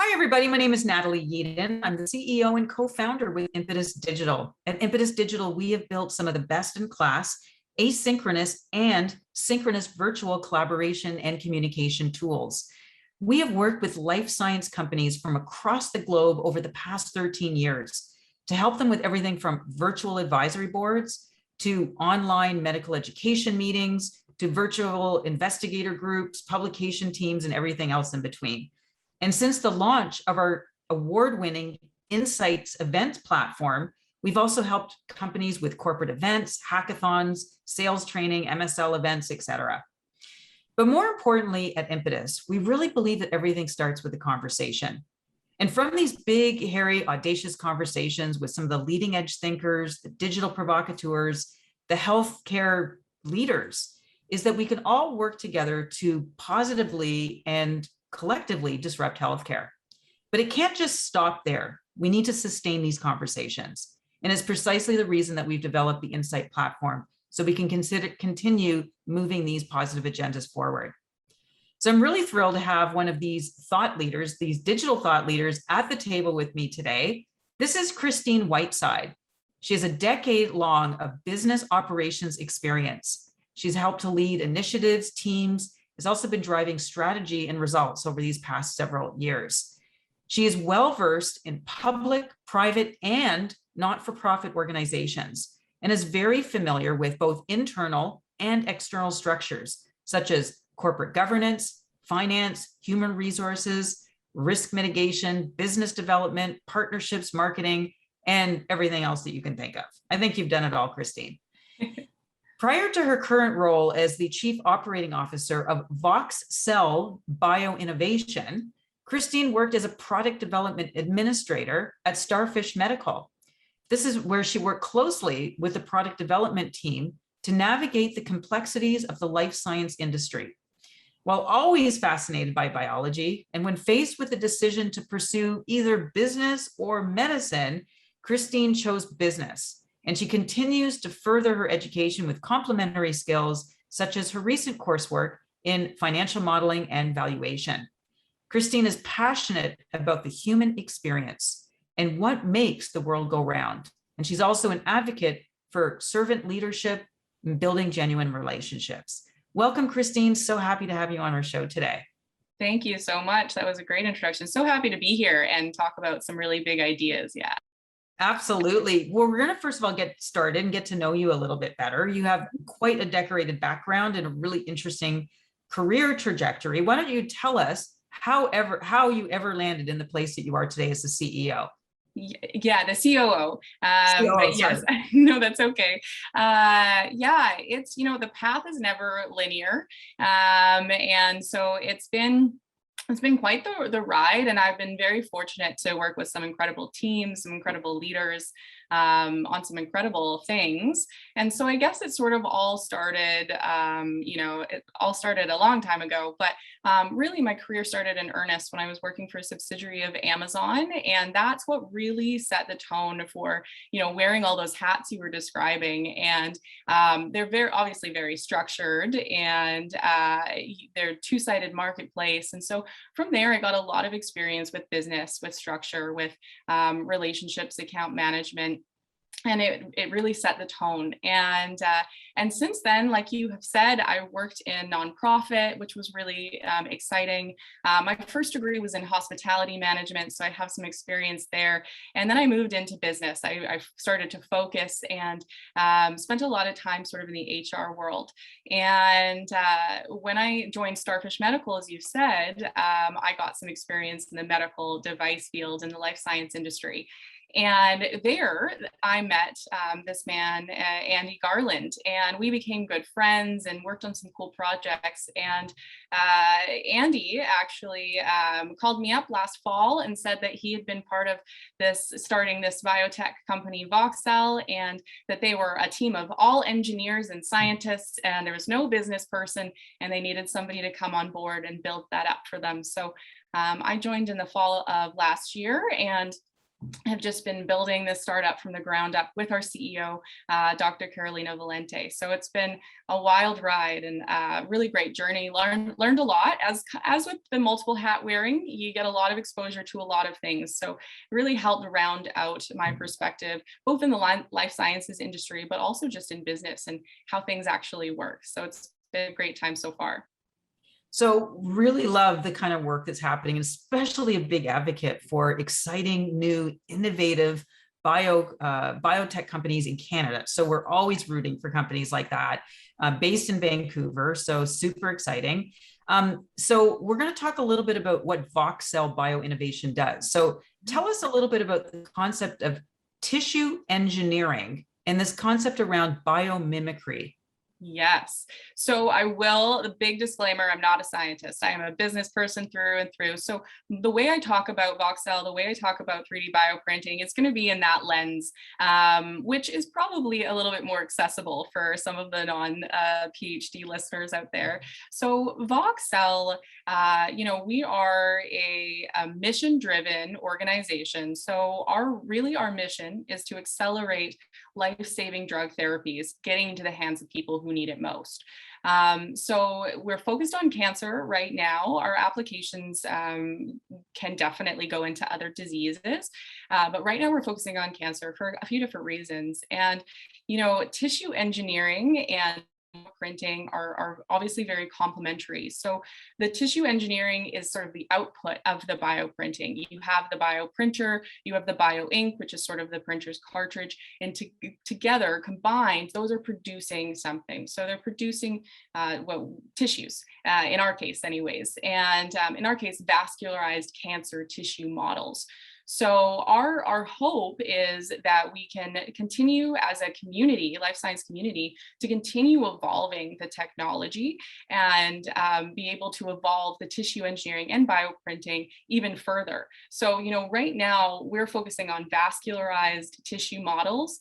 Hi, everybody. My name is Natalie Yeadon. I'm the CEO and co-founder with Impetus Digital. At Impetus Digital, we have built some of the best-in-class asynchronous and synchronous virtual collaboration and communication tools. We have worked with life science companies from across the globe over the past 13 years to help them with everything from virtual advisory boards to online medical education meetings to virtual investigator groups, publication teams, and everything else in between. And since the launch of our award-winning Insights event platform, we've also helped companies with corporate events, hackathons, sales training, MSL events, etc. But more importantly, at Impetus, we really believe that everything starts with a conversation. And from these big, hairy, audacious conversations with some of the leading edge thinkers, the digital provocateurs, the healthcare leaders, is that we can all work together to positively and collectively disrupt healthcare. But it can't just stop there. We need to sustain these conversations. And it's precisely the reason that we've developed the Insight platform, so we can continue moving these positive agendas forward. So I'm really thrilled to have one of these thought leaders, these digital thought leaders at the table with me today. This is Christine Whiteside. She has a decade-long of business operations experience. She's helped to lead initiatives, teams, has also been driving strategy and results over these past several years. She is well-versed in public, private, and not-for-profit organizations, and is very familiar with both internal and external structures, such as corporate governance, finance, human resources, risk mitigation, business development, partnerships, marketing, and everything else that you can think of. I think you've done it all, Christine. Prior to her current role as the Chief Operating Officer of VoxCell BioInnovation, Christine worked as a product development administrator at Starfish Medical. This is where she worked closely with the product development team to navigate the complexities of the life science industry. While always fascinated by biology, and when faced with the decision to pursue either business or medicine, Christine chose business. And she continues to further her education with complementary skills, such as her recent coursework in financial modeling and valuation. Christine is passionate about the human experience and what makes the world go round. And she's also an advocate for servant leadership and building genuine relationships. Welcome, Christine. So happy to have you on our show today. Thank you so much. That was a great introduction. So happy to be here and talk about some really big ideas. Yeah. Absolutely. Well, we're going to first of all get started and get to know you a little bit better. You have quite a decorated background and a really interesting career trajectory. Why don't you tell us how you ever landed in the place that you are today as the CEO? Yeah, the COO. COO, yes, no, that's okay. Yeah, it's, the path is never linear. And so it's been quite the ride, and I've been very fortunate to work with some incredible teams, some incredible leaders on some incredible things. And so I guess it sort of all started, it all started a long time ago, but really my career started in earnest when I was working for a subsidiary of Amazon. And that's what really set the tone for, wearing all those hats you were describing. And they're obviously very structured, and they're two-sided marketplace. And so from there, I got a lot of experience with business, with structure, with relationships, account management. And it really set the tone. And since then, like you have said, I worked in nonprofit, which was really exciting. My first degree was in hospitality management, so I have some experience there. And then I moved into business. I started to focus and spent a lot of time sort of in the HR world. And when I joined Starfish Medical, as you said, I got some experience in the medical device field in the life science industry. And there I met this man, Andy Garland, and we became good friends and worked on some cool projects. And Andy actually called me up last fall and said that he had been part of starting this biotech company, VoxCell, and that they were a team of all engineers and scientists, and there was no business person, and they needed somebody to come on board and build that up for them. So I joined in the fall of last year, and have just been building this startup from the ground up with our CEO, Dr. Carolina Valente. So it's been a wild ride and really great journey. Learned a lot. As with the multiple hat wearing, you get a lot of exposure to a lot of things. So it really helped round out my perspective, both in the life sciences industry, but also just in business and how things actually work. So it's been a great time so far. So really love the kind of work that's happening, and especially a big advocate for exciting, new, innovative biotech companies in Canada. So we're always rooting for companies like that, based in Vancouver. So super exciting. So we're going to talk a little bit about what VoxCell BioInnovation does. So tell us a little bit about the concept of tissue engineering and this concept around biomimicry. Yes. So the big disclaimer, I'm not a scientist. I am a business person through and through. So the way I talk about VoxCell, the way I talk about 3D bioprinting, it's going to be in that lens, which is probably a little bit more accessible for some of the non-PhD listeners out there. So VoxCell, we are a mission-driven organization. So our mission is to accelerate life-saving drug therapies getting into the hands of people who need it most. So we're focused on cancer right now. Our applications can definitely go into other diseases, but right now we're focusing on cancer for a few different reasons. And, tissue engineering and printing are obviously very complementary. So the tissue engineering is sort of the output of the bioprinting. You have the bioprinter, you have the Bioink, which is sort of the printer's cartridge, and together, combined, those are producing something. So they're producing tissues, in our case anyways, and in our case, vascularized cancer tissue models. So our hope is that we can continue as a community, life science community, to continue evolving the technology and be able to evolve the tissue engineering and bioprinting even further. So, right now we're focusing on vascularized tissue models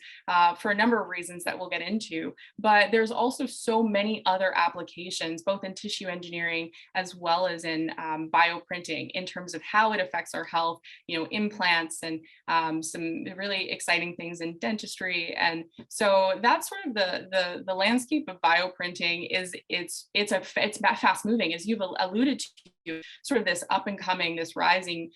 for a number of reasons that we'll get into, but there's also so many other applications, both in tissue engineering as well as in bioprinting, in terms of how it affects our health, implants and some really exciting things in dentistry. And so that's sort of the landscape of bioprinting. It's fast moving, as you've alluded to, sort of this up and coming, this rising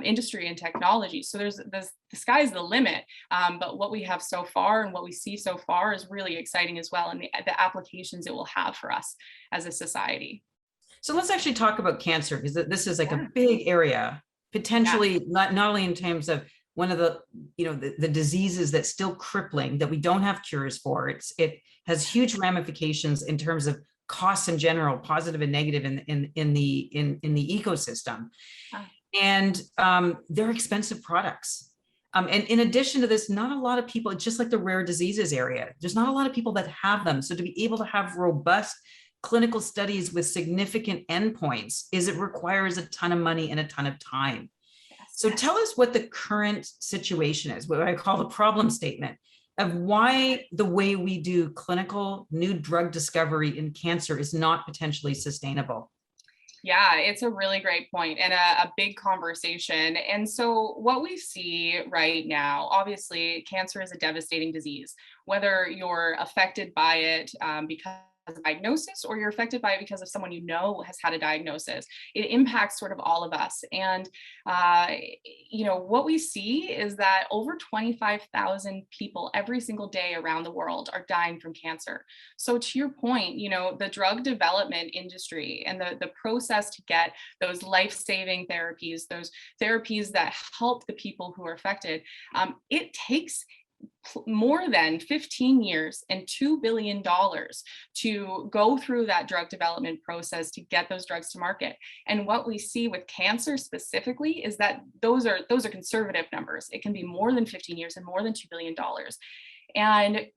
industry and technology. So the sky's the limit, but what we have so far and what we see so far is really exciting as well, and the applications it will have for us as a society. So let's actually talk about cancer, because this is like a big area, potentially not only in terms of one of the the diseases that's still crippling, that we don't have cures for. It has huge ramifications in terms of costs in general, positive and negative in the ecosystem, and they're expensive products. And in addition to this, not a lot of people, it's just like the rare diseases area, there's not a lot of people that have them. So to be able to have robust clinical studies with significant endpoints it requires a ton of money and a ton of time. So tell us what the current situation is, what I call the problem statement of why the way we do clinical new drug discovery in cancer is not potentially sustainable. Yeah, it's a really great point and a big conversation. And so what we see right now, obviously, cancer is a devastating disease, whether you're affected by it because of diagnosis, or you're affected by it because of someone has had a diagnosis. It impacts sort of all of us. And, what we see is that over 25,000 people every single day around the world are dying from cancer. So to your point, the drug development industry and the process to get those life-saving therapies, those therapies that help the people who are affected, it takes more than 15 years and $2 billion to go through that drug development process to get those drugs to market. And what we see with cancer specifically is that those are conservative numbers. It can be more than 15 years and more than $2 billion. And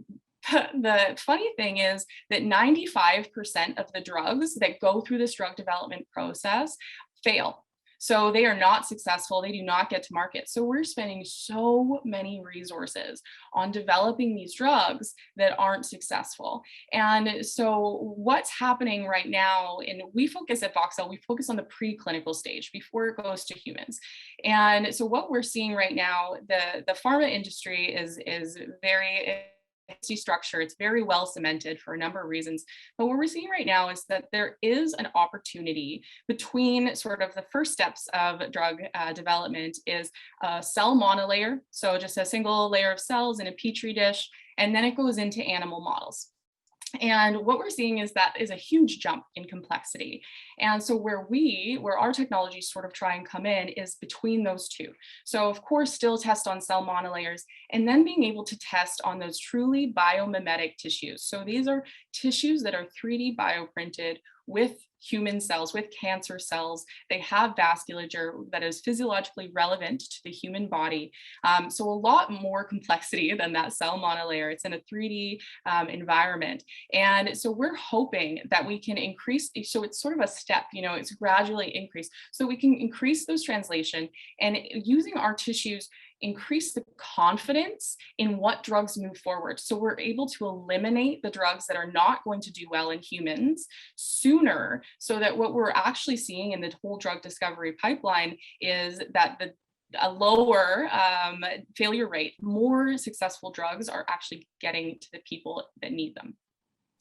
the funny thing is that 95% of the drugs that go through this drug development process fail. So they are not successful. They do not get to market. So we're spending so many resources on developing these drugs that aren't successful. And so what's happening right now, and we focus at VoxCell, we focus on the preclinical stage before it goes to humans. And so what we're seeing right now, the pharma industry is very structure. It's very well cemented for a number of reasons. But what we're seeing right now is that there is an opportunity between sort of the first steps of drug development is a cell monolayer. So just a single layer of cells in a petri dish, and then it goes into animal models. And what we're seeing is that is a huge jump in complexity. And so where our technologies sort of try and come in is between those two. So of course, still test on cell monolayers, and then being able to test on those truly biomimetic tissues. So these are tissues that are 3D bioprinted with human cells, with cancer cells. They have vasculature that is physiologically relevant to the human body. So a lot more complexity than that cell monolayer. It's in a 3D environment. And so we're hoping that we can increase, so it's sort of a step, it's gradually increased. So we can increase those translation, and using our tissues increase the confidence in what drugs move forward. So we're able to eliminate the drugs that are not going to do well in humans sooner, so that what we're actually seeing in the whole drug discovery pipeline is that a lower failure rate, more successful drugs are actually getting to the people that need them.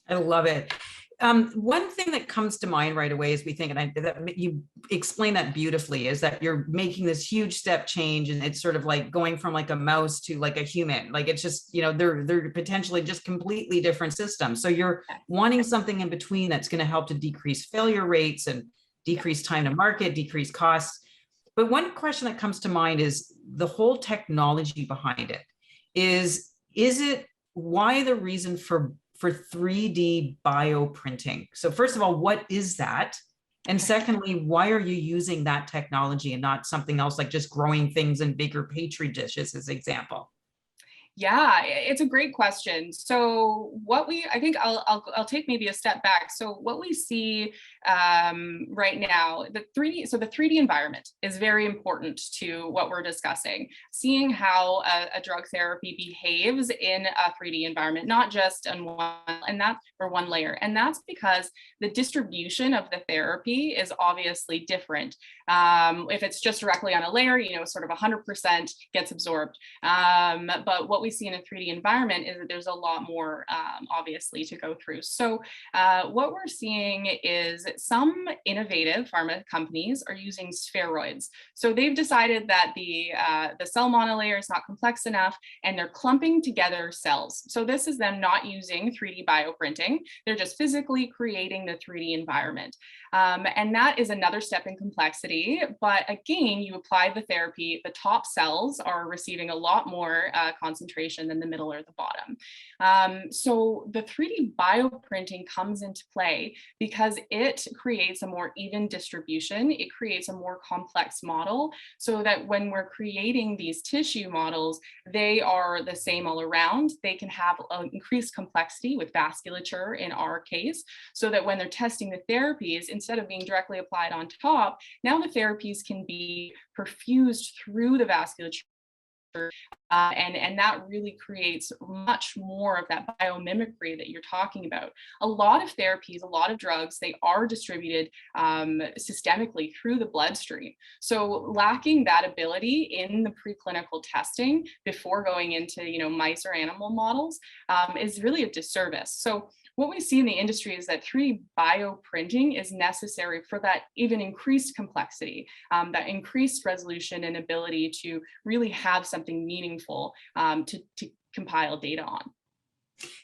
I love it. One thing that comes to mind right away as we think, and that you explain that beautifully, is that you're making this huge step change, and it's sort of like going from like a mouse to like a human. Like it's just, they're potentially just completely different systems. So you're wanting something in between that's going to help to decrease failure rates and decrease time to market, decrease costs. But one question that comes to mind is the whole technology behind it. Is it why the reason for 3D bioprinting? So first of all, what is that? And secondly, why are you using that technology and not something else, like just growing things in bigger petri dishes, as an example? Yeah, it's a great question. So I think I'll take maybe a step back. So what we see right now, the 3D environment is very important to what we're discussing. Seeing how a drug therapy behaves in a 3D environment, not just on one layer. And that's because the distribution of the therapy is obviously different. If it's just directly on a layer, sort of 100% gets absorbed. But what we see in a 3D environment is that there's a lot more, obviously, to go through. So what we're seeing is some innovative pharma companies are using spheroids. So they've decided that the cell monolayer is not complex enough, and they're clumping together cells. So this is them not using 3D bioprinting. They're just physically creating the 3D environment. And that is another step in complexity. But again, you apply the therapy, the top cells are receiving a lot more concentration than the middle or the bottom. So the 3D bioprinting comes into play because it creates a more even distribution. It creates a more complex model, so that when we're creating these tissue models, they are the same all around. They can have increased complexity with vasculature in our case, so that when they're testing the therapies, instead of being directly applied on top, now the therapies can be perfused through the vasculature. And that really creates much more of that biomimicry that you're talking about. A lot of therapies, a lot of drugs, they are distributed systemically through the bloodstream. So lacking that ability in the preclinical testing before going into mice or animal models is really a disservice. So what we see in the industry is that 3D bioprinting is necessary for that even increased complexity, that increased resolution and ability to really have something meaningful to compile data on.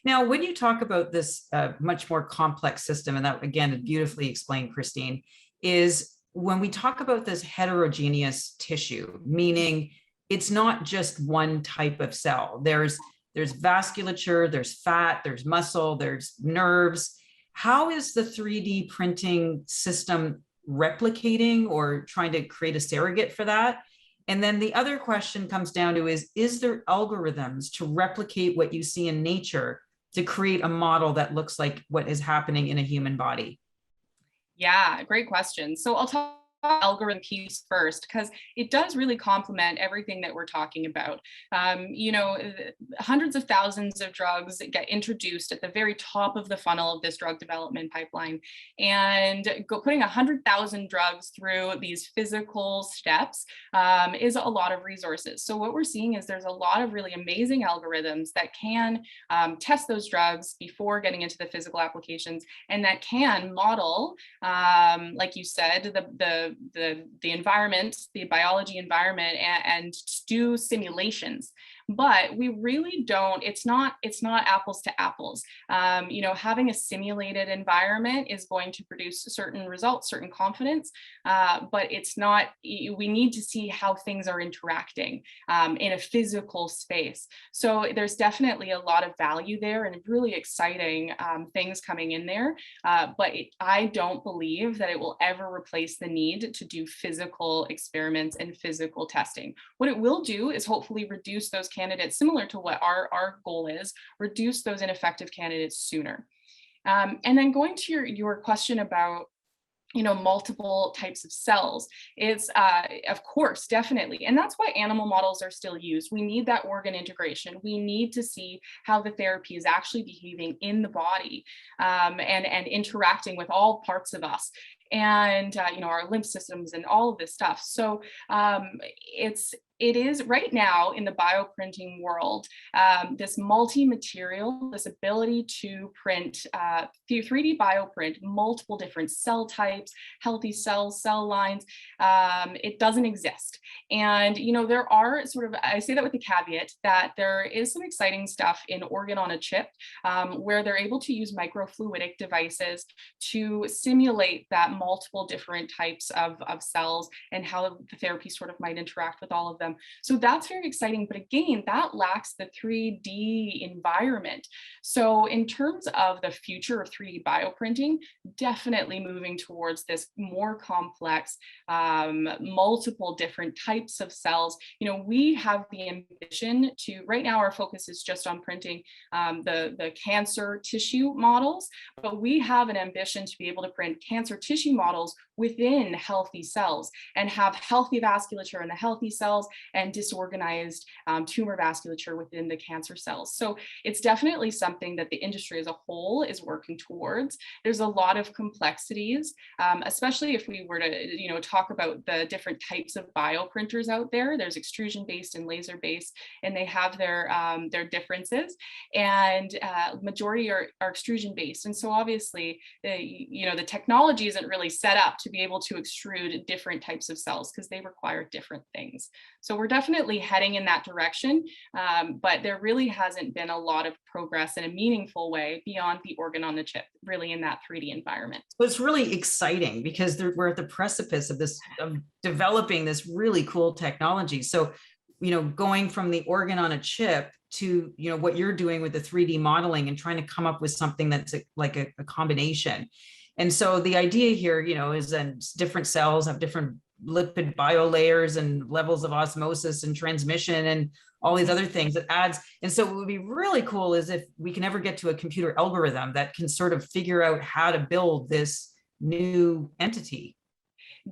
Now, when you talk about this much more complex system, and that again, beautifully explained, Christine, is when we talk about this heterogeneous tissue, meaning it's not just one type of cell. There's vasculature, there's fat, there's muscle, there's nerves. How is the 3D printing system replicating or trying to create a surrogate for that? And then the other question comes down to is there algorithms to replicate what you see in nature to create a model that looks like what is happening in a human body? Yeah, great question. So I'll talk algorithm piece first, because it does really complement everything that we're talking about. You know, hundreds of thousands of drugs get introduced at the very top of the funnel of this drug development pipeline, and putting 100,000 drugs through these physical steps is a lot of resources. So what we're seeing is there's a lot of really amazing algorithms that can test those drugs before getting into the physical applications, and that can model, like you said, the environment, the biology environment, and do simulations. But we really don't, it's not apples to apples. You know, having a simulated environment is going to produce certain results, certain confidence, but it's not, we need to see how things are interacting in a physical space. So there's definitely a lot of value there and really exciting things coming in there. But I don't believe that it will ever replace the need to do physical experiments and physical testing. What it will do is hopefully reduce those candidates, similar to what our goal is, reduce those ineffective candidates sooner. And then going to your question about, you know, multiple types of cells, it's of course, definitely. And that's why animal models are still used. We need that organ integration. We need to see how the therapy is actually behaving in the body, and interacting with all parts of us, and you know, our lymph systems and all of this stuff. So it is right now in the bioprinting world, this multi-material, this ability to print, 3D bioprint multiple different cell types, healthy cells, cell lines. It doesn't exist. And, you know, there are sort of, I say that with the caveat that there is some exciting stuff in organ on a chip, where they're able to use microfluidic devices to simulate that multiple different types of cells and how the therapy sort of might interact with all of them. So that's very exciting, but again, that lacks the 3D environment. So in terms of the future of 3D bioprinting, definitely moving towards this more complex, multiple different types of cells. You know, we have the ambition to, right now our focus is just on printing the cancer tissue models, but we have an ambition to be able to print cancer tissue models within healthy cells and have healthy vasculature in the healthy cells and disorganized tumor vasculature within the cancer cells. So it's definitely something that the industry as a whole is working towards. There's a lot of complexities, especially if we were to, you know, talk about the different types of bioprinters out there. There's extrusion-based and laser-based, and they have their differences. And majority are extrusion-based. And so obviously, you know, the technology isn't really set up to be able to extrude different types of cells because they require different things. So we're definitely heading in that direction, but there really hasn't been a lot of progress in a meaningful way beyond the organ on the chip, really in that 3D environment. So it's really exciting because we're at the precipice of this, of developing this really cool technology. So, you know, going from the organ on a chip to, you know, what you're doing with the 3D modeling and trying to come up with something that's like a combination. And so the idea here, you know, is that different cells have different lipid biolayers and levels of osmosis and transmission and all these other things that adds. And so what would be really cool is if we can ever get to a computer algorithm that can sort of figure out how to build this new entity.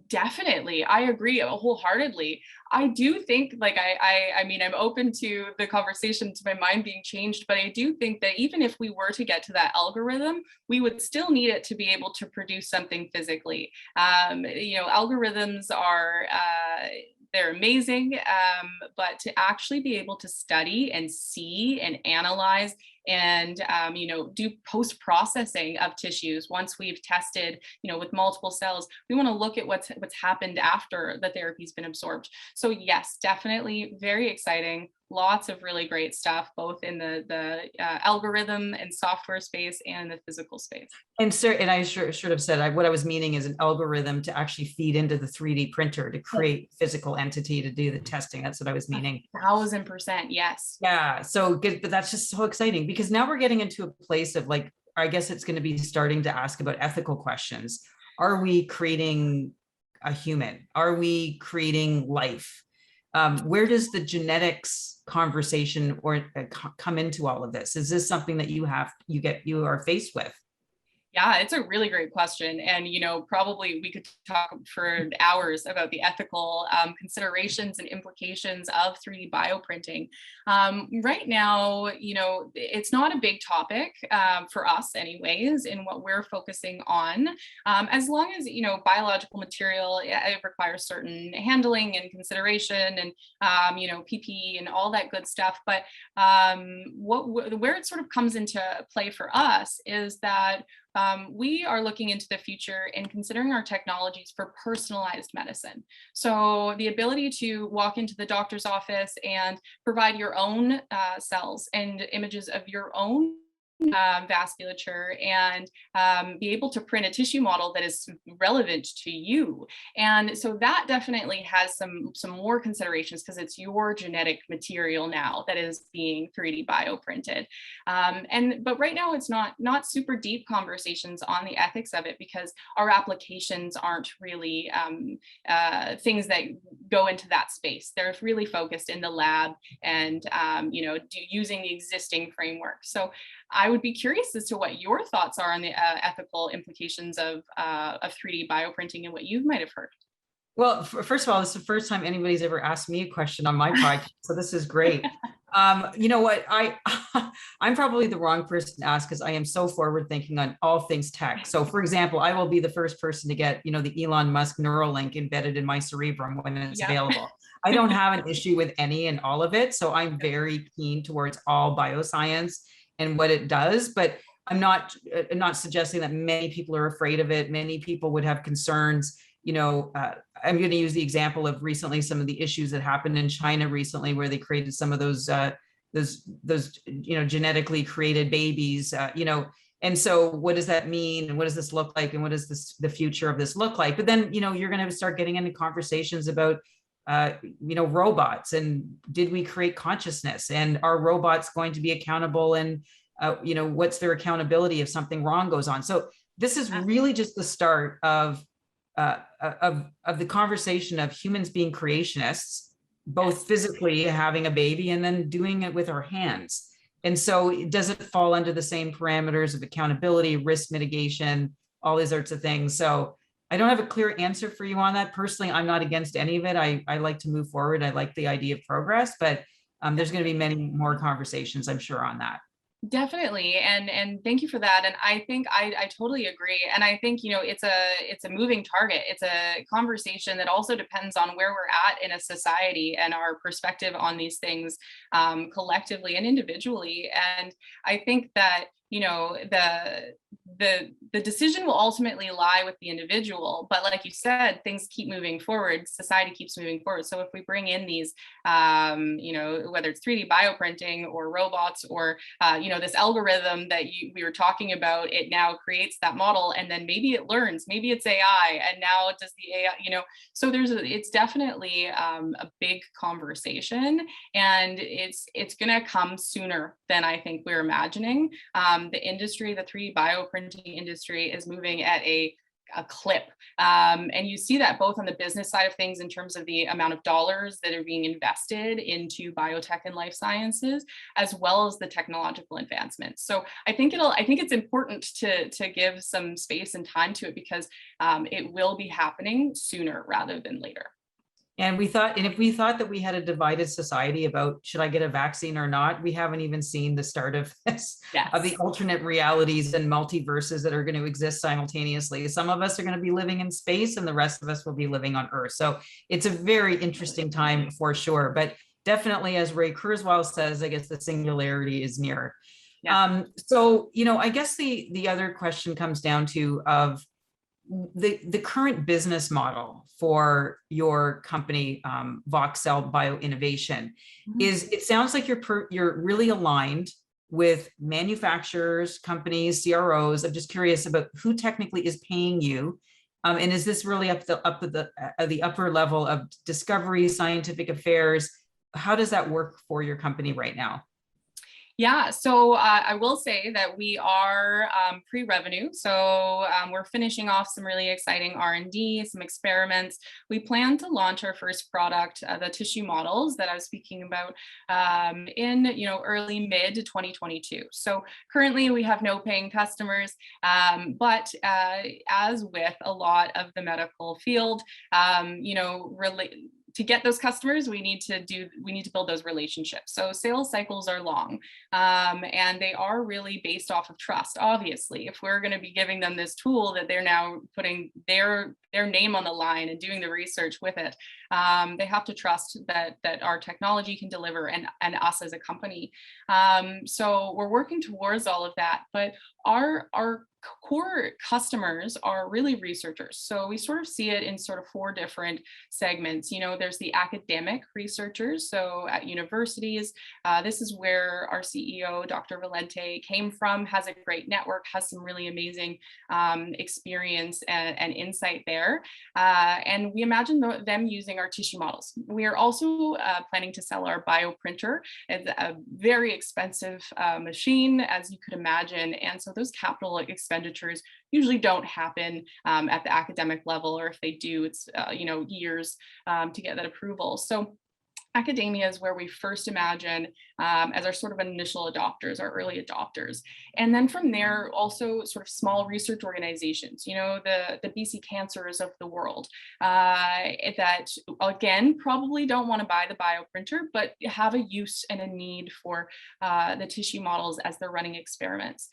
Definitely. I agree wholeheartedly. I do think, like, I mean, I'm open to the conversation, to my mind being changed, but I do think that even if we were to get to that algorithm, we would still need it to be able to produce something physically. You know, algorithms are, they're amazing, but to actually be able to study and see and analyze and you know, do post-processing of tissues once we've tested, you know, with multiple cells, we want to look at what's happened after the therapy's been absorbed. So yes, definitely very exciting. Lots of really great stuff, both in the algorithm and software space and the physical space. And sir, and I should have said, what I was meaning is an algorithm to actually feed into the 3D printer to create physical entity to do the testing. That's what I was meaning. 1000%, yes. Yeah, so good, but that's just so exciting because now we're getting into a place of, like, I guess it's going to be starting to ask about ethical questions. Are we creating a human? Are we creating life? Where does the genetics conversation or come into all of this? Is this something that you are faced with? Yeah, it's a really great question. And, probably we could talk for hours about the ethical considerations and implications of 3D bioprinting. Right now, it's not a big topic for us anyways, in what we're focusing on, as long as, biological material, it requires certain handling and consideration and, PPE and all that good stuff. But where it sort of comes into play for us is that we are looking into the future and considering our technologies for personalized medicine. So the ability to walk into the doctor's office and provide your own cells and images of your own vasculature and be able to print a tissue model that is relevant to you. And so that definitely has some more considerations because it's your genetic material now that is being 3D bioprinted. But right now it's not super deep conversations on the ethics of it because our applications aren't really things that go into that space. They're really focused in the lab and using the existing framework. So I would be curious as to what your thoughts are on the ethical implications of 3D bioprinting and what you might have heard. Well, first of all, this is the first time anybody's ever asked me a question on my podcast, so this is great. You know what? I'm probably the wrong person to ask because I am so forward thinking on all things tech. So for example, I will be the first person to get, the Elon Musk Neuralink embedded in my cerebrum when it's available. I don't have an issue with any and all of it. So I'm very keen towards all bioscience and what it does, but I'm not suggesting that many people are afraid of it. Many people would have concerns. I'm going to use the example of recently some of the issues that happened in China recently, where they created some of those genetically created babies, and so what does that mean? And what does this look like? And what does the future of this look like? But then, you're going to start getting into conversations about, robots and did we create consciousness and are robots going to be accountable and, what's their accountability if something wrong goes on? So this is really just the start of the conversation of humans being creationists, both physically having a baby and then doing it with our hands. And so does it fall under the same parameters of accountability, risk mitigation, all these sorts of things? So I don't have a clear answer for you on that. Personally, I'm not against any of it. I like to move forward. I like the idea of progress, but there's going to be many more conversations, I'm sure, on that. Definitely. And thank you for that. And I think I totally agree. And I think, it's a moving target. It's a conversation that also depends on where we're at in a society and our perspective on these things collectively and individually. And I think that, the decision will ultimately lie with the individual, but like you said, things keep moving forward, society keeps moving forward. So if we bring in these, whether it's 3D bioprinting or robots or, this algorithm that we were talking about, it now creates that model and then maybe it learns, maybe it's AI and now does the AI, so it's definitely a big conversation and it's going to come sooner than I think we're imagining. The industry, the 3D bioprinting industry is moving at a clip. And you see that both on the business side of things in terms of the amount of dollars that are being invested into biotech and life sciences, as well as the technological advancements. So I think it's important to give some space and time to it because it will be happening sooner rather than later. And if we thought that we had a divided society about should I get a vaccine or not, we haven't even seen the start of this, of the alternate realities and multiverses that are going to exist simultaneously. Some of us are going to be living in space and the rest of us will be living on Earth. So it's a very interesting time for sure. But definitely, as Ray Kurzweil says, I guess the singularity is near. Yeah. So, I guess the other question comes down to of the current business model for your company, VoxCell BioInnovation, is it sounds like you're really aligned with manufacturers, companies, CROs. I'm just curious about who technically is paying you, and is this really up at the upper level of discovery, scientific affairs? How does that work for your company right now? Yeah, so I will say that we are pre-revenue. So we're finishing off some really exciting R&D, some experiments. We plan to launch our first product, the tissue models that I was speaking about, in early mid 2022. So currently we have no paying customers, but as with a lot of the medical field, to get those customers, we need to build those relationships. So sales cycles are long, and they are really based off of trust. Obviously, if we're going to be giving them this tool that they're now putting their name on the line and doing the research with it, they have to trust that our technology can deliver, and us as a company. So we're working towards all of that, but our core customers are really researchers. So we sort of see it in sort of four different segments. There's the academic researchers. So at universities, this is where our CEO, Dr. Valente, came from, has a great network, has some really amazing experience and insight there. And we imagine them using our tissue models. We are also planning to sell our bioprinter. It's a very expensive machine, as you could imagine. And so those capital expenditures usually don't happen at the academic level, or if they do, it's years to get that approval. So academia is where we first imagine as our sort of initial adopters, our early adopters. And then from there, also sort of small research organizations, the BC Cancers of the world, that again, probably don't want to buy the bioprinter, but have a use and a need for the tissue models as they're running experiments.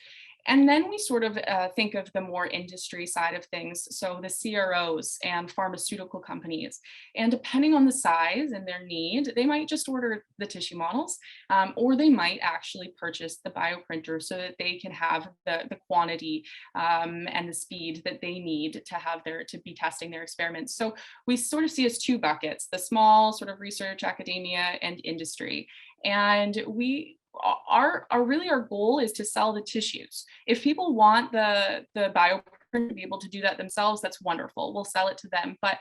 And then we sort of think of the more industry side of things. So the CROs and pharmaceutical companies, and depending on the size and their need, they might just order the tissue models, or they might actually purchase the bioprinter so that they can have the quantity and the speed that they need to be testing their experiments. So we sort of see as two buckets: the small sort of research, academia, and industry. And our goal is to sell the tissues. If people want the bioprint to be able to do that themselves, that's wonderful. We'll sell it to them. But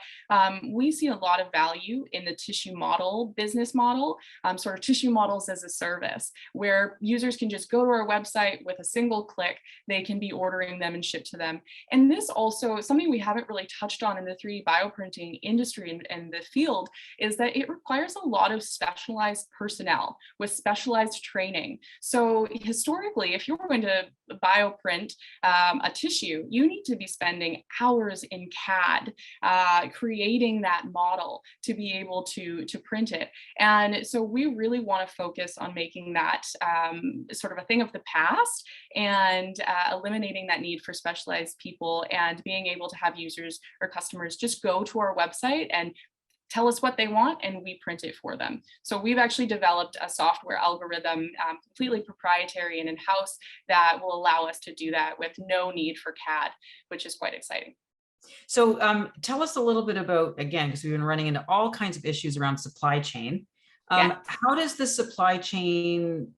we see a lot of value in the tissue model business model, sort of tissue models as a service, where users can just go to our website with a single click. They can be ordering them and shipped to them. And this also, something we haven't really touched on in the 3D bioprinting industry and the field, is that it requires a lot of specialized personnel with specialized training. So historically, if you're going to bioprint a tissue, you need to be spending hours in CAD creating that model to be able to print it. And so we really want to focus on making that sort of a thing of the past, and eliminating that need for specialized people, and being able to have users or customers just go to our website and tell us what they want, and we print it for them. So we've actually developed a software algorithm, completely proprietary and in-house, that will allow us to do that with no need for CAD, which is quite exciting. So tell us a little bit about, again, because we've been running into all kinds of issues around supply chain. How does the supply chain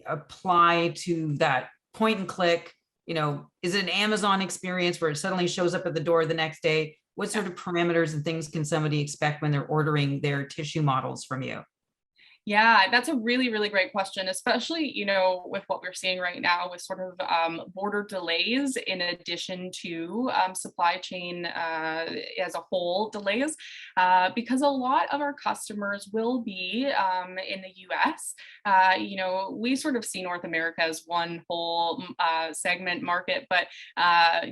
apply to that point and click? Is it an Amazon experience where it suddenly shows up at the door the next day? What sort of parameters and things can somebody expect when they're ordering their tissue models from you? Yeah, that's a really, really great question, especially, with what we're seeing right now with sort of border delays, in addition to supply chain as a whole delays, because a lot of our customers will be in the US. We sort of see North America as one whole segment market, but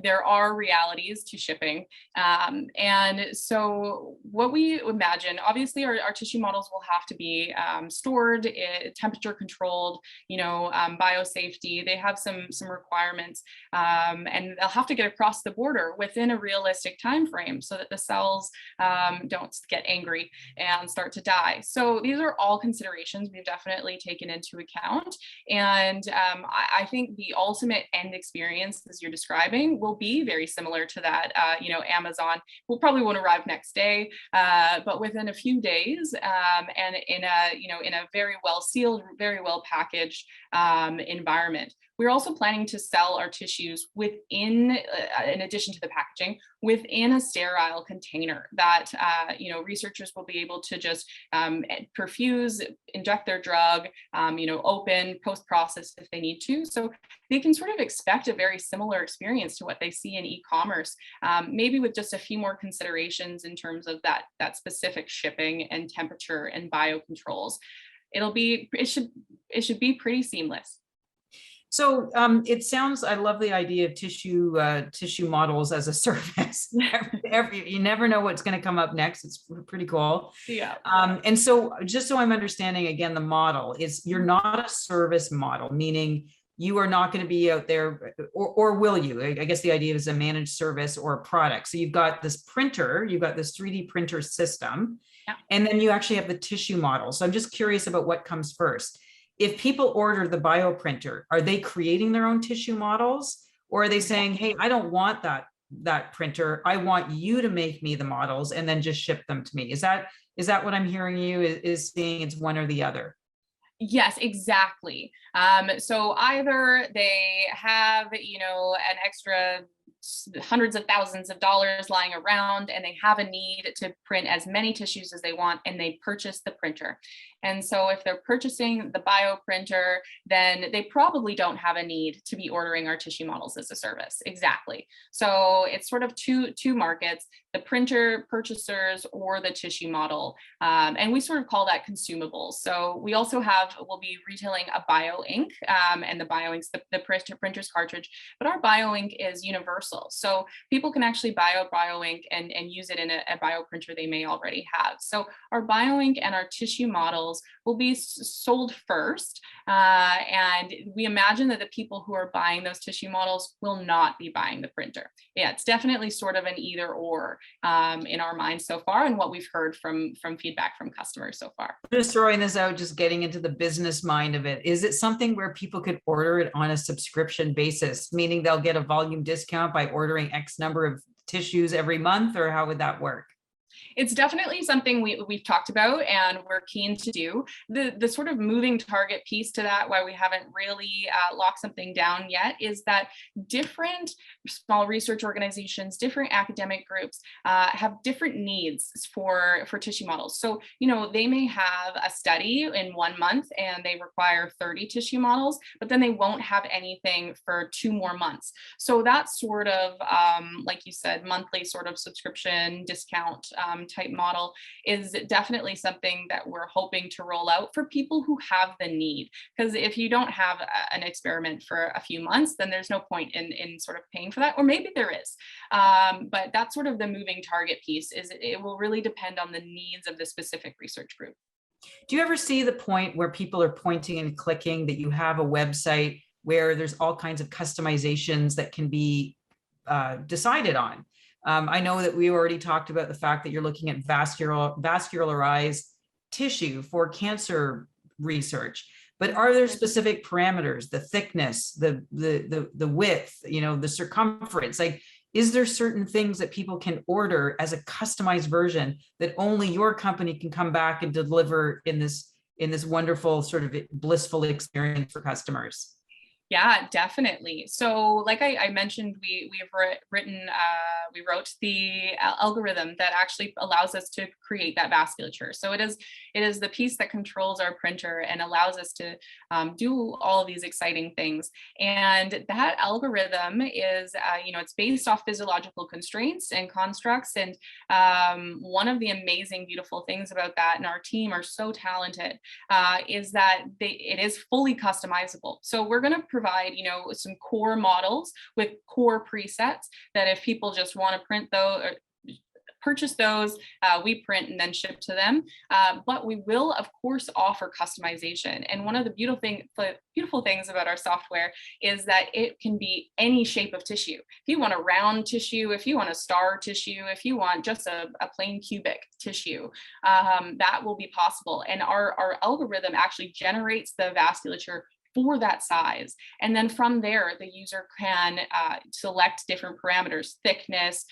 there are realities to shipping. And so what we imagine, obviously our tissue models will have to be stored, temperature controlled, biosafety. They have some requirements, and they'll have to get across the border within a realistic time frame so that the cells don't get angry and start to die. So these are all considerations we've definitely taken into account. And I think the ultimate end experience, as you're describing, will be very similar to that. Amazon won't arrive next day, but within a few days, and in a very well sealed, very well packaged environment. We're also planning to sell our tissues within, in addition to the packaging, within a sterile container that researchers will be able to just perfuse, inject their drug, open, post-process if they need to. So they can sort of expect a very similar experience to what they see in e-commerce, maybe with just a few more considerations in terms of that specific shipping and temperature and biocontrols. It should be pretty seamless. So it sounds, I love the idea of tissue models as a service. You never know what's going to come up next. It's pretty cool. Yeah. And so just so I'm understanding again, the model is you're not a service model, meaning you are not going to be out there, or will you? I guess the idea is a managed service or a product. So you've got this printer, you've got this 3D printer system, yeah. And then you actually have the tissue model. So I'm just curious about what comes first. If people order the bioprinter, are they creating their own tissue models, or are they saying, hey, I don't want that printer, I want you to make me the models and then just ship them to me? Is that what I'm hearing you is saying it's one or the other? Yes, exactly. So either they have, an extra hundreds of thousands of dollars lying around and they have a need to print as many tissues as they want, and they purchase the printer. And so if they're purchasing the bioprinter, then they probably don't have a need to be ordering our tissue models as a service. Exactly. So it's sort of two markets, the printer purchasers or the tissue model. And we sort of call that consumables. So we also we'll be retailing a Bioink, and the Bioink's the printer's cartridge, but our Bioink is universal. So people can actually buy a Bioink and use it in a bioprinter they may already have. So our Bioink and our tissue models will be sold first. And we imagine that the people who are buying those tissue models will not be buying the printer. Yeah, it's definitely sort of an either or in our minds so far, and what we've heard from feedback from customers so far. Just throwing this out, just getting into the business mind of it. Is it something where people could order it on a subscription basis, meaning they'll get a volume discount by ordering X number of tissues every month, or how would that work? It's definitely something we've talked about and we're keen to do. The sort of moving target piece to that, why we haven't really locked something down yet, is that different small research organizations, different academic groups have different needs for tissue models. So, they may have a study in 1 month and they require 30 tissue models, but then they won't have anything for 2 more months. So that's sort of, like you said, monthly sort of subscription discount type model is definitely something that we're hoping to roll out for people who have the need. Because if you don't have an experiment for a few months, then there's no point in sort of paying for that, or maybe there is. But that's sort of the moving target piece, is it will really depend on the needs of the specific research group. Do you ever see the point where people are pointing and clicking that you have a website where there's all kinds of customizations that can be decided on? I know that we already talked about the fact that you're looking at vascularized tissue for cancer research, but are there specific parameters, the thickness, the width, the circumference? Like, is there certain things that people can order as a customized version that only your company can come back and deliver in this wonderful sort of blissful experience for customers? Yeah, definitely. So like I mentioned, we wrote the algorithm that actually allows us to create that vasculature. So it is the piece that controls our printer and allows us to do all of these exciting things. And that algorithm is, it's based off physiological constraints and constructs. And one of the amazing, beautiful things about that, and our team are so talented, is that it is fully customizable. So we're going to provide, some core models with core presets that if people just want to print those or purchase those, we print and then ship to them. But we will, of course, offer customization. And one of the beautiful things about our software is that it can be any shape of tissue. If you want a round tissue, if you want a star tissue, if you want just a plain cubic tissue, that will be possible. And our algorithm actually generates the vasculature for that size. And then from there, the user can select different parameters, thickness,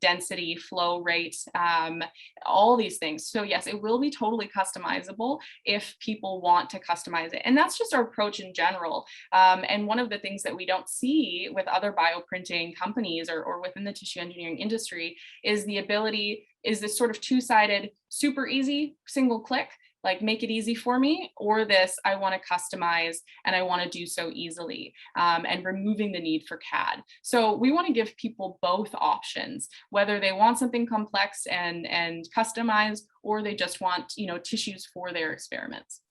density, flow rate, all these things. So yes, it will be totally customizable if people want to customize it. And that's just our approach in general. And one of the things that we don't see with other bioprinting companies or within the tissue engineering industry is the ability, is this sort of two-sided, super easy, single click, like make it easy for me, or this, I want to customize and I want to do so easily, and removing the need for CAD. So we want to give people both options, whether they want something complex and customized, or they just want, tissues for their experiments.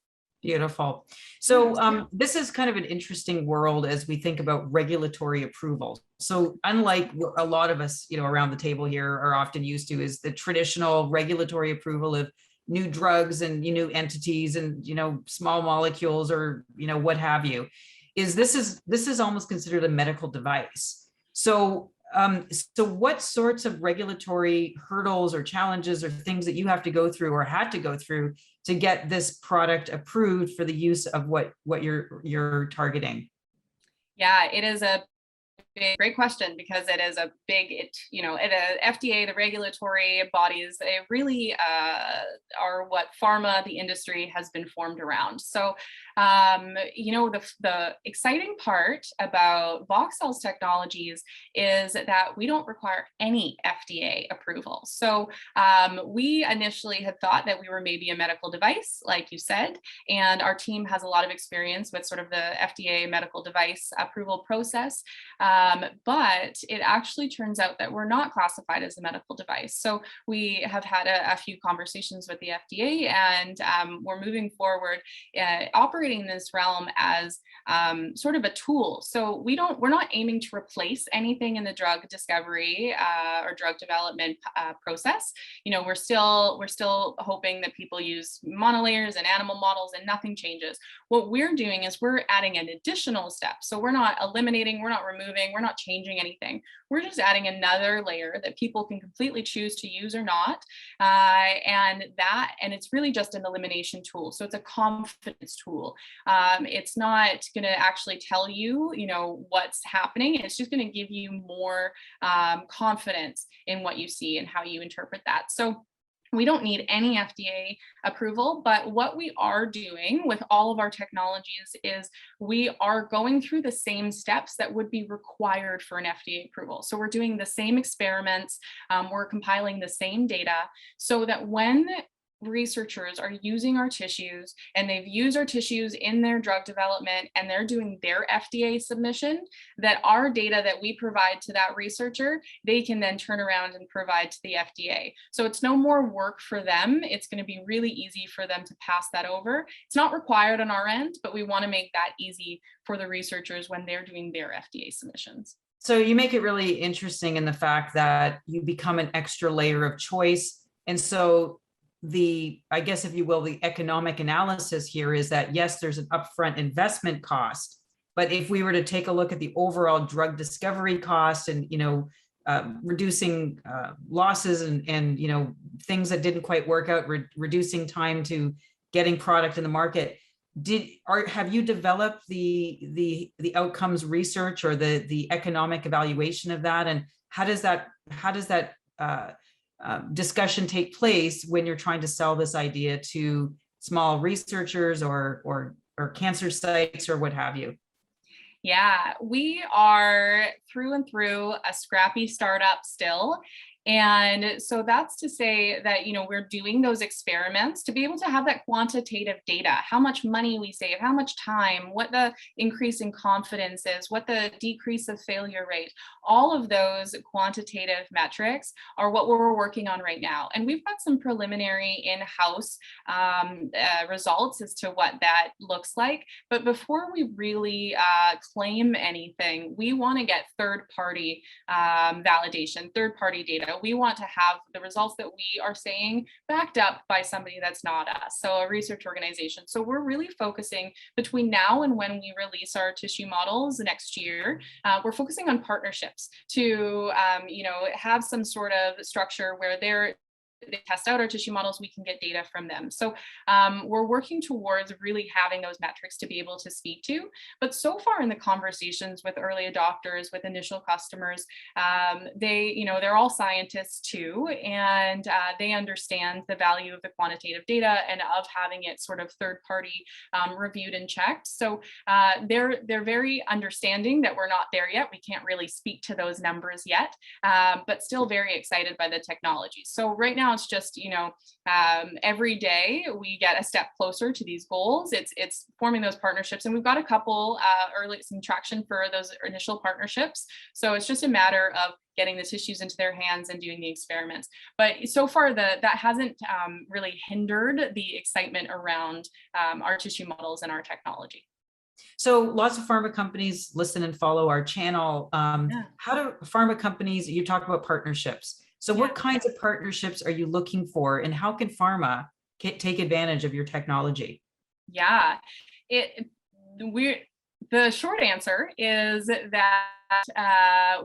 Beautiful. So this is kind of an interesting world as we think about regulatory approval. So unlike what a lot of us, around the table here are often used to, is the traditional regulatory approval of new drugs and new entities and small molecules or what have you, this is almost considered a medical device. So so what sorts of regulatory hurdles or challenges or things that you have to go through or had to go through to get this product approved for the use of what you're targeting? Yeah, it is a great question, because it is a big, the FDA, the regulatory bodies, they really are what pharma, the industry has been formed around. So, the exciting part about VoxCell's technologies is that we don't require any FDA approval. So we initially had thought that we were maybe a medical device, like you said, and our team has a lot of experience with sort of the FDA medical device approval process. But it actually turns out that we're not classified as a medical device. So we have had a few conversations with the FDA, and we're moving forward, operating in this realm as sort of a tool. So we're not aiming to replace anything in the drug discovery or drug development process. We're still hoping that people use monolayers and animal models and nothing changes. What we're doing is we're adding an additional step. So we're not eliminating, we're not removing, we're not changing anything. We're just adding another layer that people can completely choose to use or not. And it's really just an elimination tool. So it's a confidence tool. It's not going to actually tell you, what's happening. It's just going to give you more confidence in what you see and how you interpret that. So we don't need any FDA approval, but what we are doing with all of our technologies is we are going through the same steps that would be required for an FDA approval. So we're doing the same experiments, we're compiling the same data, so that when researchers are using our tissues and they've used our tissues in their drug development and they're doing their FDA submission, that our data that we provide to that researcher, they can then turn around and provide to the FDA. So it's no more work for them. It's going to be really easy for them to pass that over. It's not required on our end, but we want to make that easy for the researchers when they're doing their FDA submissions. So you make it really interesting in the fact that you become an extra layer of choice. And so I guess, if you will, the economic analysis here is that, yes, there's an upfront investment cost, but if we were to take a look at the overall drug discovery cost and, reducing losses and things that didn't quite work out, reducing time to getting product in the market, have you developed the outcomes research or the economic evaluation of that? And how does that discussion take place when you're trying to sell this idea to small researchers or cancer sites or what have you? Yeah, we are through and through a scrappy startup still. And so that's to say that, we're doing those experiments to be able to have that quantitative data, how much money we save, how much time, what the increase in confidence is, what the decrease of failure rate. All of those quantitative metrics are what we're working on right now. And we've got some preliminary in-house results as to what that looks like. But before we really claim anything, we want to get third-party validation, third-party data. We want to have the results that we are saying backed up by somebody that's not us, so a research organization. So we're really focusing between now and when we release our tissue models next year, we're focusing on partnerships to, have some sort of structure where they're they test out our tissue models, we can get data from them. So we're working towards really having those metrics to be able to speak to. But so far in the conversations with early adopters, with initial customers, they're all scientists too, and they understand the value of the quantitative data and of having it sort of third-party reviewed and checked. So they're very understanding that we're not there yet. We can't really speak to those numbers yet, but still very excited by the technology. So right now it's just, every day we get a step closer to these goals. It's forming those partnerships, and we've got a couple some traction for those initial partnerships. So it's just a matter of getting the tissues into their hands and doing the experiments. But so far that hasn't really hindered the excitement around our tissue models and our technology. So lots of pharma companies listen and follow our channel. Yeah. How do pharma companies, you talk about partnerships. So what kinds of partnerships are you looking for, and how can pharma take advantage of your technology? Yeah, the short answer is that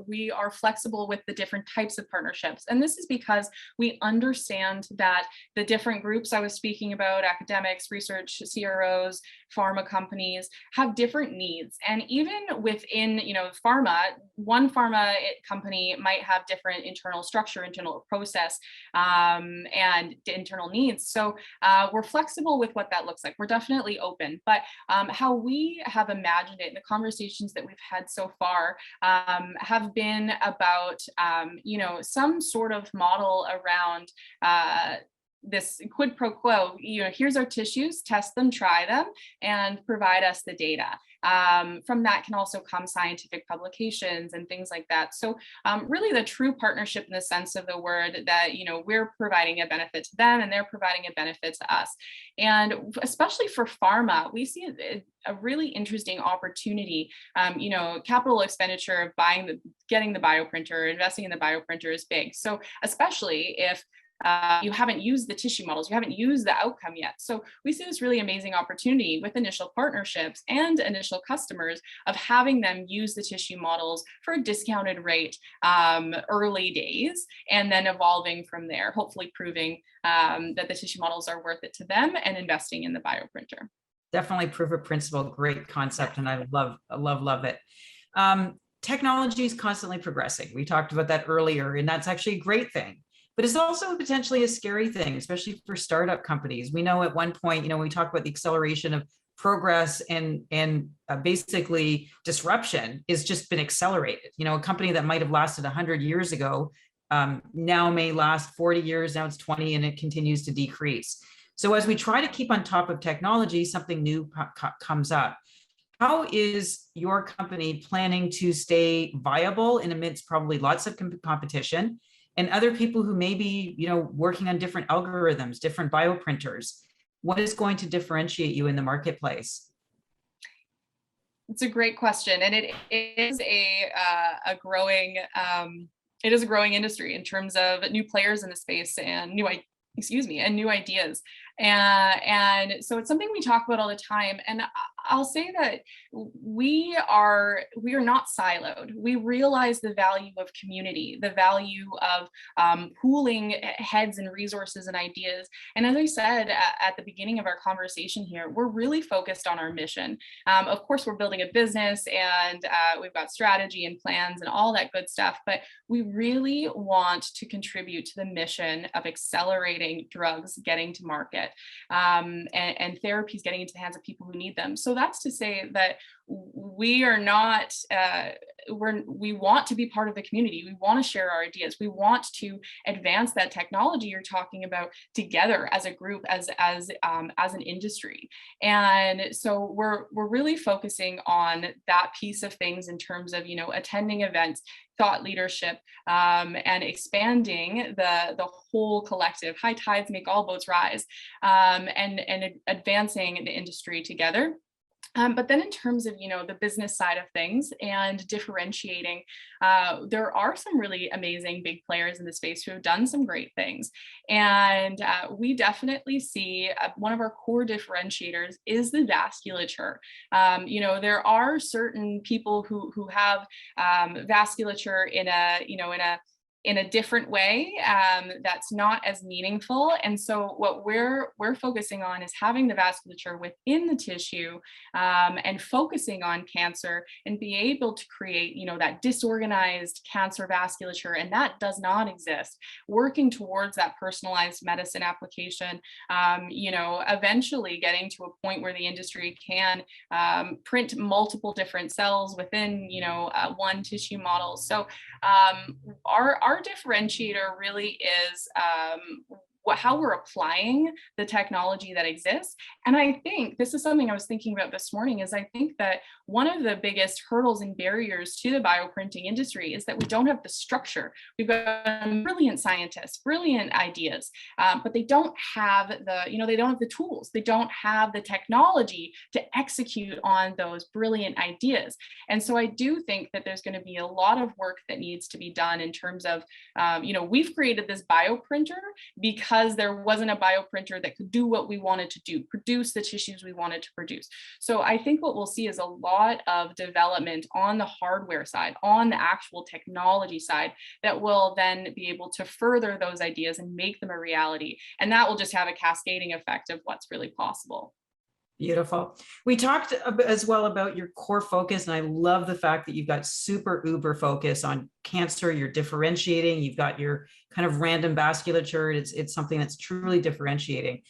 we are flexible with the different types of partnerships. And this is because we understand that the different groups I was speaking about, academics, research, CROs, pharma companies, have different needs. And even within, pharma, one pharma company might have different internal structure, internal process, and internal needs. So we're flexible with what that looks like. We're definitely open. But how we have imagined it in the conversations that we've had so far have been about, some sort of model around this quid pro quo. Here's our tissues, test them, try them, and provide us the data. From that can also come scientific publications and things like that. So really the true partnership in the sense of the word that, we're providing a benefit to them and they're providing a benefit to us. And especially for pharma, we see a really interesting opportunity. Capital expenditure of getting the bioprinter, investing in the bioprinter is big. So especially if you haven't used the tissue models, you haven't used the outcome yet. So we see this really amazing opportunity with initial partnerships and initial customers of having them use the tissue models for a discounted rate early days, and then evolving from there, hopefully proving that the tissue models are worth it to them and investing in the bioprinter. Definitely proof of principle, great concept, and I love it. Technology is constantly progressing. We talked about that earlier, and that's actually a great thing. But it's also potentially a scary thing, especially for startup companies. We know at one point, we talk about the acceleration of progress and basically disruption is just been accelerated. A company that might have lasted 100 years ago now may last 40 years, now it's 20, and it continues to decrease. So as we try to keep on top of technology, something new comes up. How is your company planning to stay viable in amidst probably lots of competition and other people who may be, working on different algorithms, different bioprinters? What is going to differentiate you in the marketplace? It's a great question, and it is a growing it is a growing industry in terms of new players in the space and new ideas. And so it's something we talk about all the time. And I'll say that we are not siloed. We realize the value of community, the value of pooling heads and resources and ideas. And as I said at the beginning of our conversation here, we're really focused on our mission. Of course, we're building a business and we've got strategy and plans and all that good stuff, but we really want to contribute to the mission of accelerating drugs getting to market. And therapies getting into the hands of people who need them. So that's to say that we are not, we want to be part of the community. We want to share our ideas. We want to advance that technology you're talking about together as a group, as an industry. And so we're really focusing on that piece of things in terms of, attending events, thought leadership, and expanding the whole collective. High tides make all boats rise, and advancing the industry together. But then in terms of, the business side of things and differentiating, there are some really amazing big players in the space who have done some great things. And we definitely see one of our core differentiators is the vasculature. There are certain people who have vasculature in a in a different way that's not as meaningful. And so what we're focusing on is having the vasculature within the tissue and focusing on cancer and be able to create, that disorganized cancer vasculature. And that does not exist. Working towards that personalized medicine application, eventually getting to a point where the industry can print multiple different cells within, one tissue model. So our differentiator really is how we're applying the technology that exists. And I think this is something I was thinking about this morning, is I think that one of the biggest hurdles and barriers to the bioprinting industry is that we don't have the structure. We've got brilliant scientists, brilliant ideas, but they don't have they don't have the tools. They don't have the technology to execute on those brilliant ideas. And so I do think that there's going to be a lot of work that needs to be done in terms of, we've created this bioprinter because there wasn't a bioprinter that could do what we wanted to do, produce the tissues we wanted to produce. So I think what we'll see is a lot of development on the hardware side, on the actual technology side, that will then be able to further those ideas and make them a reality. And that will just have a cascading effect of what's really possible. Beautiful. We talked as well about your core focus, and I love the fact that you've got super uber focus on cancer. You're differentiating. You've got your kind of random vasculature. It's something that's truly differentiating.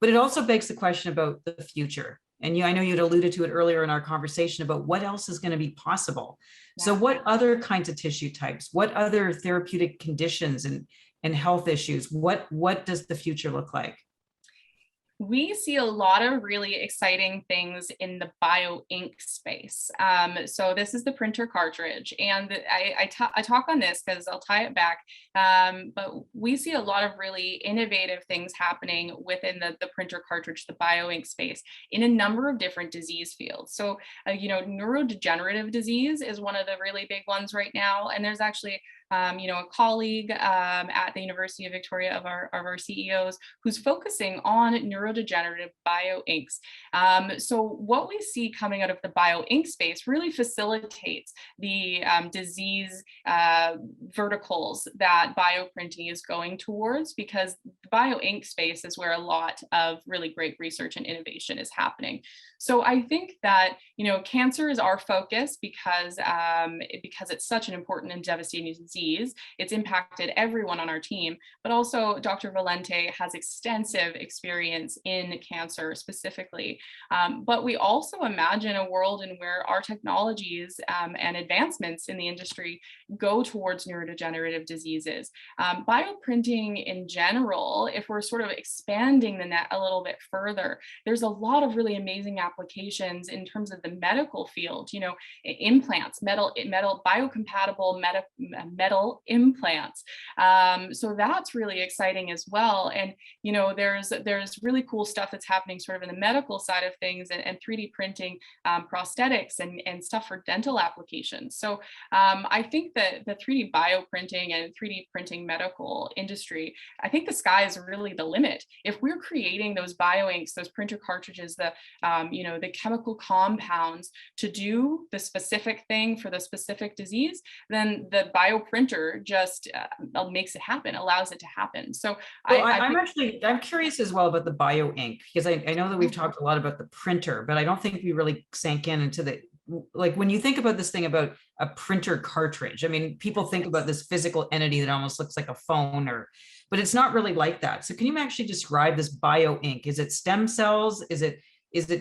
But it also begs the question about the future. And I know you'd alluded to it earlier in our conversation about what else is going to be possible. Yeah. So what other kinds of tissue types, what other therapeutic conditions and health issues, what does the future look like? We see a lot of really exciting things in the Bioink space. So this is the printer cartridge, and I talk on this because I'll tie it back. But we see a lot of really innovative things happening within the printer cartridge, the Bioink space, in a number of different disease fields. So, neurodegenerative disease is one of the really big ones right now, and there's actually a colleague at the University of Victoria of our CEOs who's focusing on neurodegenerative bioinks. So what we see coming out of the bioink space really facilitates the disease verticals that bioprinting is going towards, because the bioink space is where a lot of really great research and innovation is happening. So I think that, cancer is our focus because it's such an important and devastating disease. It's impacted everyone on our team, but also Dr. Valente has extensive experience in cancer specifically. But we also imagine a world in where our technologies and advancements in the industry go towards neurodegenerative diseases. Bioprinting in general, if we're sort of expanding the net a little bit further, there's a lot of really amazing applications in terms of the medical field, implants, metal biocompatible metal implants. So that's really exciting as well. And, there's really cool stuff that's happening sort of in the medical side of things, and 3D printing prosthetics and stuff for dental applications. So I think that the 3D bioprinting and 3D printing medical industry, I think the sky is really the limit. If we're creating those bioinks, those printer cartridges, the chemical compounds to do the specific thing for the specific disease, then the bioprinter just makes it happen, allows it to happen. So I'm curious as well about the bioink, because I know that we've talked a lot about the printer, but I don't think we really sank into when you think about this thing about a printer cartridge, I mean, people think about this physical entity that almost looks like a phone, but it's not really like that. So can you actually describe this bioink? Is it stem cells? Is it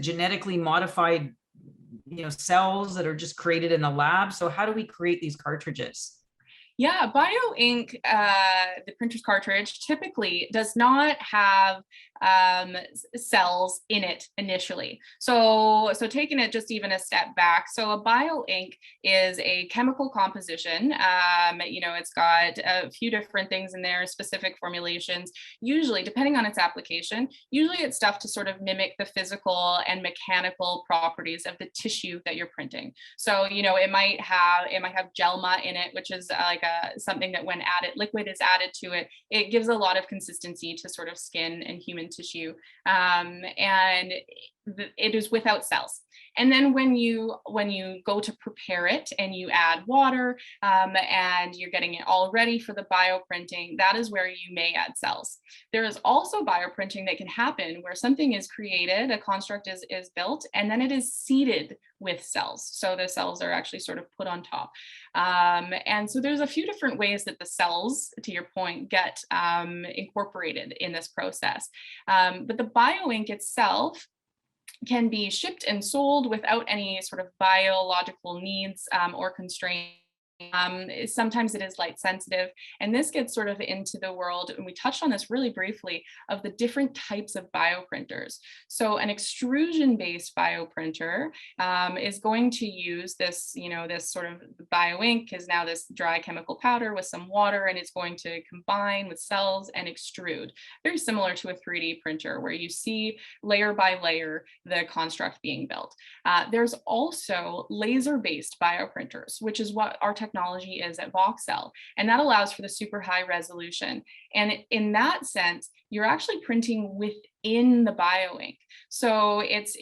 genetically modified, cells that are just created in the lab? So how do we create these cartridges? Yeah, Bioink, the printer's cartridge, typically does not have cells in it initially. So taking it just even a step back, so a bioink is a chemical composition. It's got a few different things in there, specific formulations, usually depending on its application. Usually it's stuff to sort of mimic the physical and mechanical properties of the tissue that you're printing. So, it might have gelma in it, which is something that when liquid is added to it, it gives a lot of consistency to sort of skin and human tissue. And it is without cells. And then when you go to prepare it and you add water and you're getting it all ready for the bioprinting, that is where you may add cells. There is also bioprinting that can happen where something is created, a construct is built, and then it is seeded with cells. So the cells are actually sort of put on top. And so there's a few different ways that the cells, to your point, get incorporated in this process. But the Bioink itself can be shipped and sold without any sort of biological needs or constraints. Sometimes it is light sensitive, and this gets sort of into the world, and we touched on this really briefly, of the different types of bioprinters. So an extrusion-based bioprinter is going to use this, this sort of Bioink is now this dry chemical powder with some water, and it's going to combine with cells and extrude. Very similar to a 3D printer where you see layer by layer the construct being built. There's also laser-based bioprinters, which is what our technology is at VoxCell, and that allows for the super high resolution. And in that sense, you're actually printing within the Bioink. So it's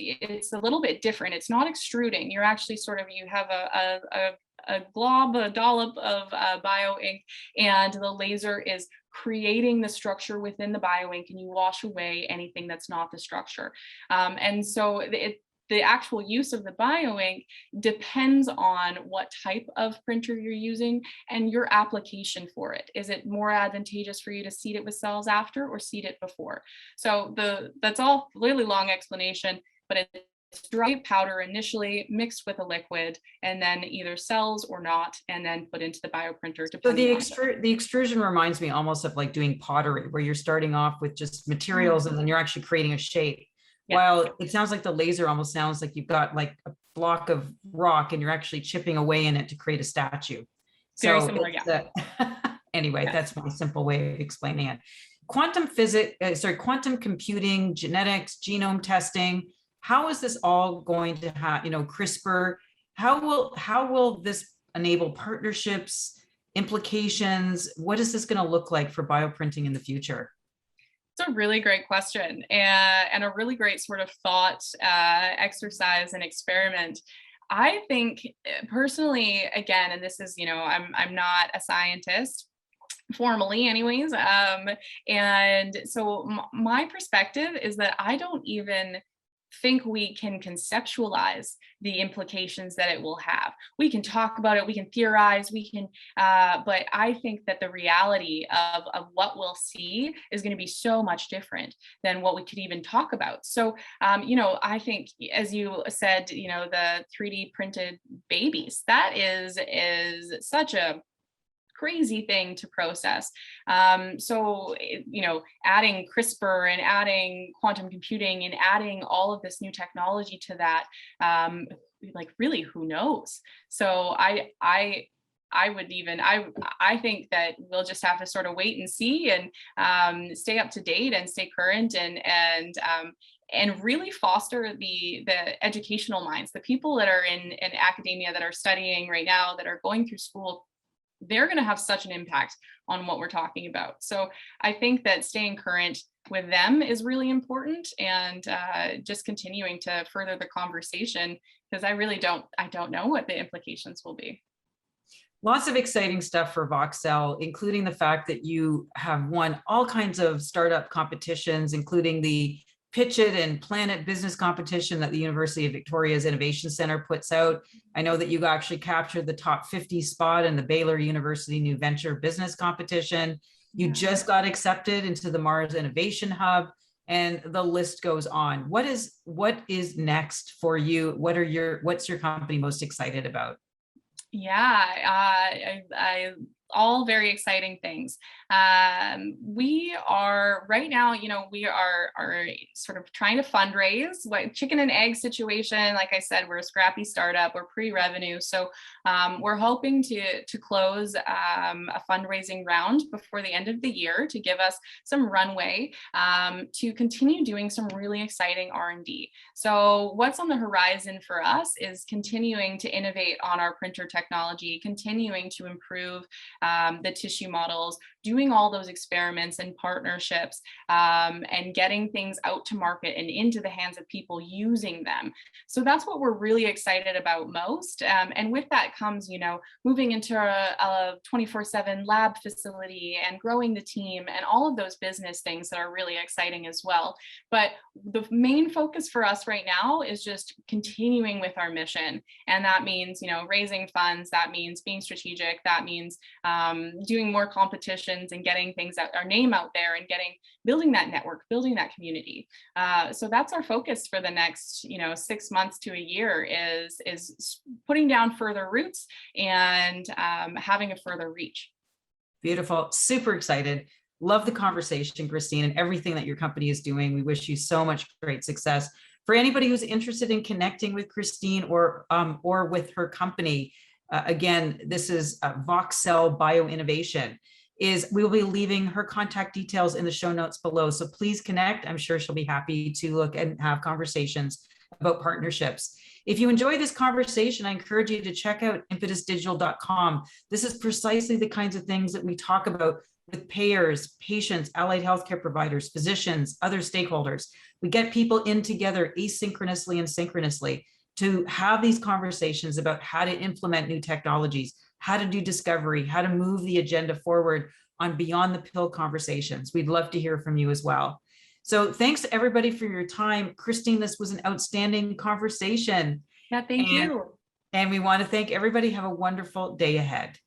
a little bit different. It's not extruding. You're actually you have a dollop of Bioink, and the laser is creating the structure within the Bioink, and you wash away anything that's not the structure. And so the actual use of the Bioink depends on what type of printer you're using and your application for it. Is it more advantageous for you to seed it with cells after or seed it before? So that's all really long explanation, but it's dry powder initially mixed with a liquid, and then either cells or not, and then put into the bioprinter. So the extrusion reminds me almost of like doing pottery, where you're starting off with just materials and then you're actually creating a shape. Yeah. While it sounds like the laser almost sounds like you've got like a block of rock and you're actually chipping away in it to create a statue. Very similar, yeah. Anyway, yes. That's my simple way of explaining it. Quantum quantum computing, genetics, genome testing. How is this all going to have, CRISPR? How will this enable partnerships, implications? What is this going to look like for bioprinting in the future? It's a really great question, and a really great sort of thought exercise and experiment. I think personally, again, and this is, I'm not a scientist formally anyways. And so my perspective is that I don't even think we can conceptualize the implications that it will have. We can talk about it, we can theorize, but I think that the reality of what we'll see is going to be so much different than what we could even talk about. So, I think, as you said, the 3D printed babies, that is such a crazy thing to process. So, adding CRISPR and adding quantum computing and adding all of this new technology to that, really, who knows? So I think that we'll just have to sort of wait and see and stay up to date and stay current and really foster the educational minds, the people that are in academia that are studying right now, that are going through school. They're going to have such an impact on what we're talking about. So I think that staying current with them is really important, and just continuing to further the conversation, because I don't know what the implications will be. Lots of exciting stuff for VoxCell, including the fact that you have won all kinds of startup competitions, including the Pitch It and Planet business competition that the University of Victoria's Innovation Center puts out. I know that you actually captured the top 50 spot in the Baylor University New Venture Business Competition. You just got accepted into the Mars Innovation Hub, and the list goes on. What is next for you? What's your company most excited about? Yeah, all very exciting things. We are right now, we are sort of trying to fundraise, like chicken and egg situation. Like I said, we're a scrappy startup, we're pre-revenue. So we're hoping to close a fundraising round before the end of the year to give us some runway to continue doing some really exciting R&D. So what's on the horizon for us is continuing to innovate on our printer technology, continuing to improve the tissue models, doing all those experiments and partnerships, and getting things out to market and into the hands of people using them. So that's what we're really excited about most. And with that comes, moving into a 24/7 lab facility and growing the team and all of those business things that are really exciting as well. But the main focus for us right now is just continuing with our mission. And that means, raising funds, that means being strategic, that means doing more competitions and getting things out, our name out there, and building that network, building that community. So that's our focus for the next, 6 months to a year is putting down further roots and having a further reach. Beautiful. Super excited. Love the conversation, Christine, and everything that your company is doing. We wish you so much great success. For anybody who's interested in connecting with Christine or with her company, again, this is VoxCell BioInnovation. We'll be leaving her contact details in the show notes below. So please connect. I'm sure she'll be happy to look and have conversations about partnerships. If you enjoy this conversation, I encourage you to check out impetusdigital.com. This is precisely the kinds of things that we talk about with payers, patients, allied healthcare providers, physicians, other stakeholders. We get people in together asynchronously and synchronously to have these conversations about how to implement new technologies, how to do discovery, how to move the agenda forward on beyond the pill conversations. We'd love to hear from you as well. So thanks to everybody for your time. Christine, this was an outstanding conversation. Yeah, thank you. And we want to thank everybody. Have a wonderful day ahead.